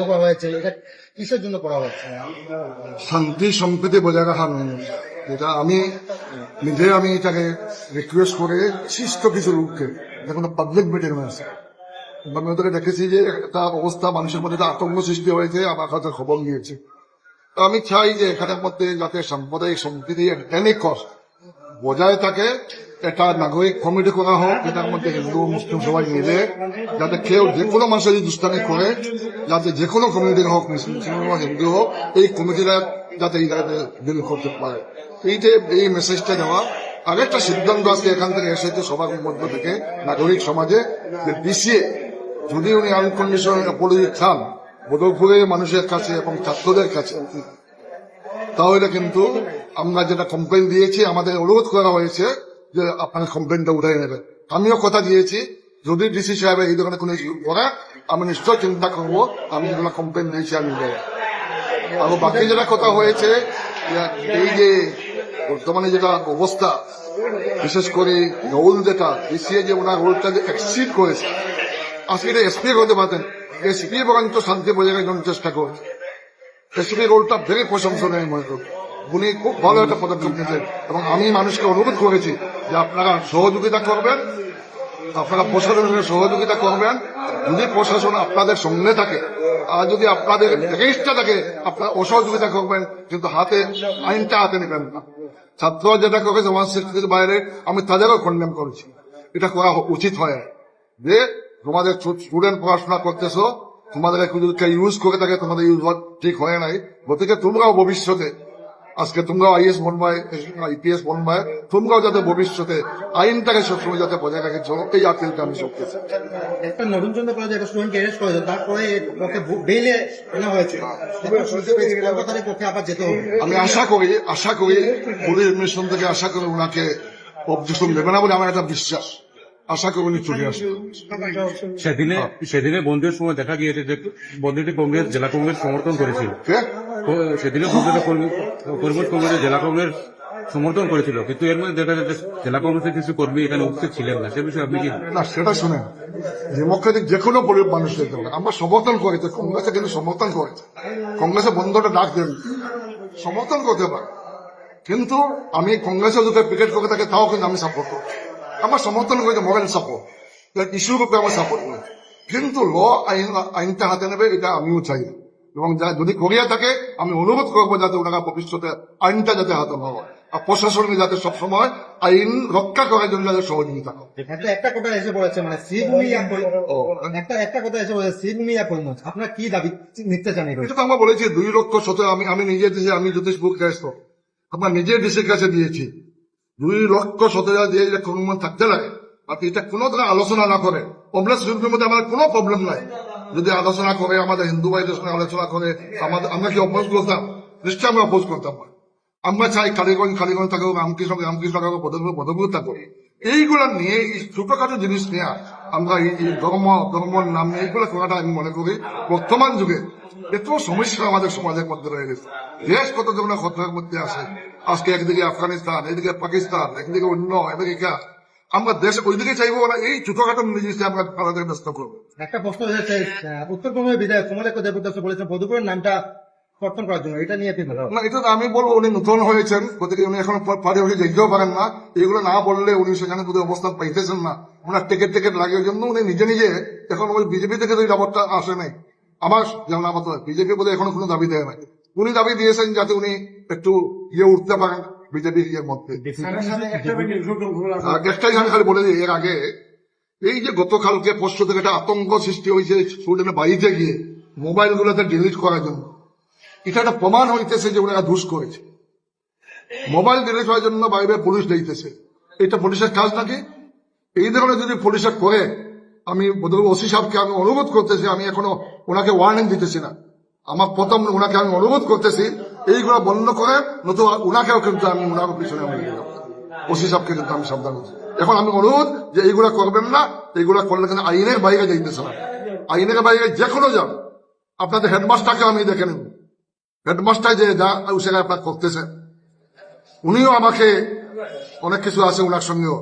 করা হয়েছে, এটা কিসের জন্য করা হচ্ছে? শান্তি সম্প্রীতি বজায় রাখার জন্য। যেটা আমি নিজে আমি এটাকে রিকোয়েস্ট করে শিষ্ট কিছু লোককে, এটা কোনো পাবলিক মিটিং আছে, আমি ওদেরকে দেখেছি যে একটা অবস্থা মানুষের মধ্যে একটা আতঙ্ক সৃষ্টি হয়েছে, আমার কাছে খবর নিয়েছে। তো আমি চাই যে এখানের মধ্যে যাতে সাম্প্রদায়িক সম্প্রীতি এনি কষ্ট বজায় থাকে, একটা নাগরিক কমিটি করা হোক, যেটার মধ্যে হিন্দু মুসলিম সবাই মিলে, যাতে কেউ যে কোনো মানুষ যদি দুষ্টামি করে, যাতে যে কোনো কমিউনিটির হোক, মুসলিম হোক হিন্দু হোক, এই কমিটিরা যাতে এই জায়গাতে ডিল করতে পারে। এই মেসেজটা দেওয়া। আরেকটা সিদ্ধান্ত আজকে এখান থেকে এসেছে সবার মধ্য থেকে নাগরিক সমাজে, যে পিছিয়ে যদি উনি আনকন্ডিশনাল অ্যাপোলজি চান বদরপুরের মানুষের কাছে এবং ছাত্রদের কাছে, তাহলে কিন্তু আমরা যেটা কমপ্লেন দিয়েছি, আমাদের অনুরোধ করা হয়েছে যে আপনার কমপ্লেনটা উঠাই নেবে। আমিও কথা দিয়েছি, যদি ডিসি সাহেব এই ধরনের কোনো ইস্যু করে, আমি নিশ্চয় চিন্তা করবো, আমি যেগুলো কমপ্লেন দিয়েছি আমি দেবো। আর বাকি যেটা কথা হয়েছে, এই যে বর্তমানে যেটা অবস্থা, বিশেষ করে রোল যেটা ডিসি যে ওনার রোলটা যে এক্সিড করেছে, আজকে এটা এসপি করতে পারতেন, এসপি বরঞ্চ শান্তি বজায় রাখার চেষ্টা করেছে। এসপি রোলটা ভেরি প্রশংসনীয় মনে করি, উনি খুব ভালো একটা পদক্ষেপ নিয়েছেন। এবং আমি মানুষকে অনুরোধ করেছি যে আপনারা সহযোগিতা করবেন, আপনারা প্রশাসনের সহযোগিতা করবেন। যদি প্রশাসন আপনাদের সঙ্গে থাকে আর যদি আপনাদের এগেইনস্টে থাকে, আপনারা অসহযোগিতা করবেন, কিন্তু আইনটা হাতে নেবেন না। ছাত্র যেটা করেছে 160 বাইরে, আমি তাদেরও কন্ডেম করেছি। এটা করা উচিত হয় যে তোমাদের স্টুডেন্ট পড়াশোনা করতেছো, তোমাদের ইউজ করে থাকে, তোমাদের ইউজ ঠিক হয় নাই, গতিকে তোমরাও ভবিষ্যতে, আজকে তোমরাও আইএস বনবে, আইপিএস বনবে, তোমরাও যাতে ভবিষ্যতে আইনটাকে সবসময় যাতে বজায় রাখে চলো, এই আপিলটা আমি করতেছি। একটা নতুন চন্দ্র কলেজে একটা স্টুডেন্টকে অ্যারেস্ট করেছে, তারপরে ওকে বেইলে আনা হয়েছে, কলকাতার পক্ষে আবার যেতে হবে। আমি আশা করি পুলিশ এডমিনিস্ট্রেশন থেকে আশা করি ওনাকে অবজেকশন দেবে না বলে আমার একটা বিশ্বাস। আশা করি উনি চলে আসবে। সেদিনে বন্ধের সময় দেখা গিয়েছে যে বন্ধুটি কংগ্রেস জেলা কংগ্রেস সমর্থন করেছিল। সেদিনে কর্মী কংগ্রেস জেলা কংগ্রেস সমর্থন করেছিল, কিন্তু এর মধ্যে দেখা যাচ্ছে জেলা কংগ্রেসের কিছু কর্মী এখানে উপস্থিত ছিলেন না। সে বিষয়ে আপনি কি? না, সেটা শুনে ডেমোক্রেটিক যে কোনো মানুষের আমরা সমর্থন করেছি, কংগ্রেসে কিন্তু সমর্থন করেছে, কংগ্রেসে বন্ধটা ডাক দেন, সমর্থন করতে পারে। কিন্তু আমি কংগ্রেসে যদি পিকেট করে থাকে, তাও কিন্তু আমি সাপোর্ট করি। আমার সমর্থন করেছে মোরাল সাপোর্ট, ইস্যুর উপরে আমার সাপোর্ট করি, কিন্তু আইনটা হাতে নেবে এটা আমিও চাই। এবং যদি করিয়া থাকে, আমি অনুরোধ করবো যাতে ওনারা ভবিষ্যতে আইনটা যাতে হাতে নেওয়া হয়, আর প্রশাসনকে যাতে সবসময় আইন রক্ষা করার জন্য যাতে সহযোগিতা করে। একটা কথা এসে পড়েছে, মানে একটা কথা এসে পড়েছে, শ্রীভূমিয়া পরিণত, আপনার কি দাবি নিতে চান? এটা তো আমরা বলেছি 2,17,000, আমি নিজে দিয়েছি, আমি জ্যোতিষ বুক চাইছো, আমরা নিজের ডিসির কাছে দিয়েছি। 2,17,000 দিয়ে থাকতে লাগে, আপনি এটা কোনো ধরনের আলোচনা না করে, কংগ্রেস বিরুদ্ধের মধ্যে আমার কোনো প্রবলেম নাই। যদি আলোচনা করে, আমাদের হিন্দু ভাইদের সঙ্গে আলোচনা করে, আমরা কি অপোজ করতাম? নিশ্চয় আমরা অপোজ করতাম। আমরা চাই কালীগঞ্জ থাকুক, রামকৃষ্ণ থাকুক, পদপুর থাকুক। এইগুলা নিয়ে, এই ছোটখাটো জিনিস নিয়ে আমরা এই ধর্মর নাম নিয়ে এইগুলো করাটা আমি মনে করি বর্তমান যুগে এত সমস্যা আমাদের সমাজের মধ্যে রয়ে গেছে। দেশ কত ধরনের খতরার মধ্যে আসে, আজকে একদিকে আফগানিস্তান, একদিকে পাকিস্তান, একদিকে অন্য আমেরিকা, আমরা দেশ ওইদিকে চাইবো না, এই ছোটখাটো জিনিসটা আমরা আমাদের ব্যস্ত করবো। একটা প্রশ্ন হয়েছে, উত্তরবঙ্গের বিধায়ক কুমার দেবদাস বলেছেন বধুপুরের নামটা কর্তন করার জন্য, এটা নিয়ে না, এটা আমি বলবো উনি নতুন হয়েছেন, গতিকে উনি এখন পারে উনি যেতেও পারেন না। এগুলো না বললে উনি সেখানে বোধহয় অবস্থান পাইতেছেন না, ওনার টিকিট লাগে, ওই জন্য উনি নিজে এখন ওই বিজেপি থেকে ওই ব্যাপারটা আসে নাই। আমার জানা মতো বিজেপি বোধ এখনো কোনো দাবি দেয় নাই। উনি দাবি দিয়েছেন যাতে উনি একটু উঠতে পারেন বিজেপির মধ্যে। একটাই আমি খালি বলে দিই, এর আগে এই যে গতকালকে পরশু থেকে একটা আতঙ্ক সৃষ্টি হয়েছে স্টুডেন্টের বাড়িতে গিয়ে মোবাইল গুলোতে ডিলিট করার জন্য, এটা একটা প্রমাণ হইতেছে যে ওনারা দুষ করেছে। মোবাইল ডিলিট হওয়ার জন্য বাইরে পুলিশ দিতেছে, এটা পুলিশের কাজ নাকি? এই ধরনের যদি পুলিশের করে, আমি ওসি সাহেবকে আমি অনুরোধ করতেছি, আমি এখনো ওনাকে ওয়ার্নিং দিতেছি না, আমার প্রথম ওনাকে আমি অনুরোধ করতেছি এইগুলো বন্ধ করে, নতুন ওনাকেও কিন্তু আমি ওনার পিছনে ওসি সাহেবকে কিন্তু আমি সাবধান করছি। এখন আমি অনুরোধ যে এইগুলা করবেন না, এইগুলা করলে কিন্তু আইনের বাইরে যাইতেছে না, আইনের বাইরে যে কোনো যান, আপনাদের হেডমাস্টারকে আমি দেখে নেব, হেডমাস্টার যে যা সেখানে আপনার করতেছে, উনিও আমাকে অনেক কিছু আছে ওনার সঙ্গেও,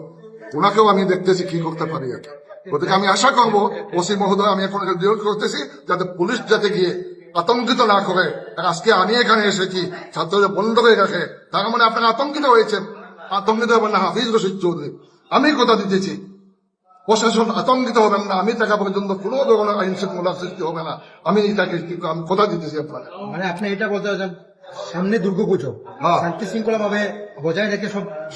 ওনাকেও আমি দেখতেছি কি করতে পারি আর কি। গতিকে আমি আশা করবো ওসি মহোদয়, আমি এখন নিয়োগ করতেছি যাতে পুলিশ যাতে গিয়ে আতঙ্কিত না করে। আর আজকে আমি এখানে এসেছি ছাত্রদের বন্ধ করে রাখে, তার মানে আপনারা আতঙ্কিত হয়েছেন। আতঙ্কিত হবেন না হাফিজ রশিদ চৌধুরী, আমি কথা দিতেছি প্রশাসন আতঙ্কিত হবেন না। আমি টাকা পর্যন্ত কোনো ধরনের আইন শৃঙ্খলা সৃষ্টি হবে না, আমি তাকে আমি কথা দিতেছি আপনারা। মানে আপনি এটা বলতে চাচ্ছেন সামনে দুর্গাপুজো হ্যাঁ। শান্তি শৃঙ্খলা ভাবে বজায় রেখে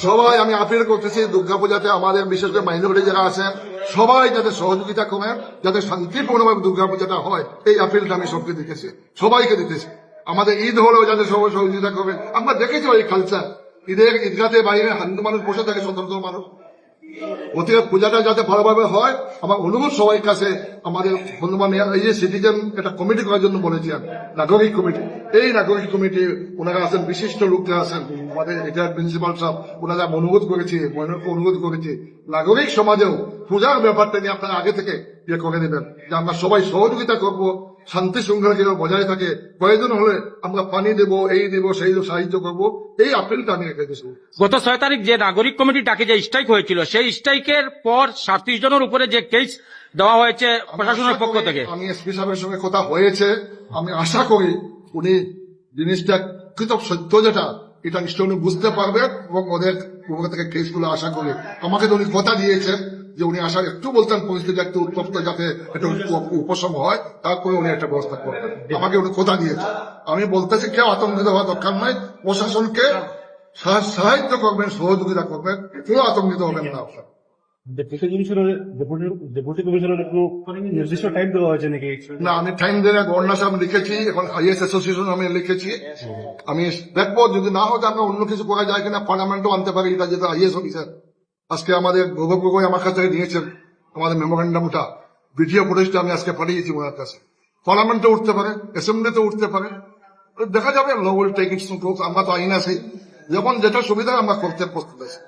সবাই আমি আপিল করতেছি দুর্গাপূজাতে আমাদের বিশেষ করে মাইনরিটি যারা আছেন সবাই যাতে সহযোগিতা করেন, যাতে শান্তিপূর্ণভাবে দুর্গাপূজাটা হয়, এই আপিলটা আমি সবকে দিতেছি, সবাইকে দিতেছি। আমাদের ঈদ হলেও যাতে সবাই সহযোগিতা করবেন। আমরা দেখেছি এই কালচার, ঈদের ঈদগাতে বাইরে হিন্দু মানুষ বসে থাকে, স্বতন্ত্র মানুষ। অতীত পূজাটা যাতে ভালোভাবে হয়, আমার অনুরোধ সবাই কাছে। আমাদের বন্ধুবান এই যে সিটিজেন একটা কমিটি করার জন্য বলেছিলেন, নাগরিক কমিটি। এই নাগরিক কমিটি ওনারা আছেন, বিশিষ্ট লোকরা আছেন, আমাদের রিটায়ার্ড প্রিন্সিপাল সাহেব, ওনারা অনুরোধ করেছি, অনুরোধ করেছি নাগরিক সমাজেও পূজার ব্যাপারটা নিয়ে আপনারা আগে থেকে ইয়ে করে দেবেন, যে আমরা সবাই সহযোগিতা করব, শান্তি শৃঙ্খলা যেন বজায় থাকে। প্রয়োজন হলে আমরা পানি দেব, এই দেব, সেই সাহায্য করব, এই আপিলটা আমি রেখে দিয়েছি। গত 6 তারিখ যে নাগরিক কমিটি ডাকে যে স্ট্রাইক হয়েছিল, সেই স্ট্রাইকের পর 37 জনের উপরে যে কেস দেওয়া হয়েছে প্রশাসনের পক্ষ থেকে, আমি এসপি সাহেবের সঙ্গে কথা হয়েছে, আমি আশা করি উনি জিনিসটা কৃতক সত্য যেটা এটা নিশ্চয় উনি বুঝতে পারবেন এবং ওদের পক্ষ থেকে কেসগুলো আশা করি। আমাকে তো উনি কথা দিয়েছেন যে উনি আশা একটু বলতেন পরিস্থিতি একটু উত্তপ্ত যাতে একটু উপশম হয়, তারপরে উনি একটা ব্যবস্থা করবেন। আমাকে উনি কথা দিয়েছেন। আমি বলতেছি কেউ আতঙ্কিত হওয়ার দরকার নাই, প্রশাসনকে সাহায্য করবেন, সহযোগিতা করবেন, কেউ আতঙ্কিত হবেন না আপনার। ডেপুটি কমিশনার একটু নির্দিষ্ট টাইম দেওয়া হয়েছে নাকি? না, আমি টাইম দিয়ে গভর্নর সাহেব লিখেছি, এখন আইএস অ্যাসোসিয়েশন আমি লিখেছি। আমি দেখবো যদি না হতে আমরা অন্য কিছু করা যায় কিনা, পার্লামেন্টও আনতে পারি। এটা যেটা আইএস অফিসার আজকে আমাদের গৌরব গগৈ আমার কাছে দিয়েছেন, আমাদের মেমোরেন্ডামটা ভিডিও ফুটেজটা আমি আজকে পাঠিয়েছি ওনার কাছে। পার্লামেন্টে উঠতে পারে, অ্যাসেম্বলিতে উঠতে পারে, দেখা যাবে। Law will take its to. আমরা তো আইন আছি, যখন যেটা সুবিধা আমরা করতে প্রস্তুত আছি।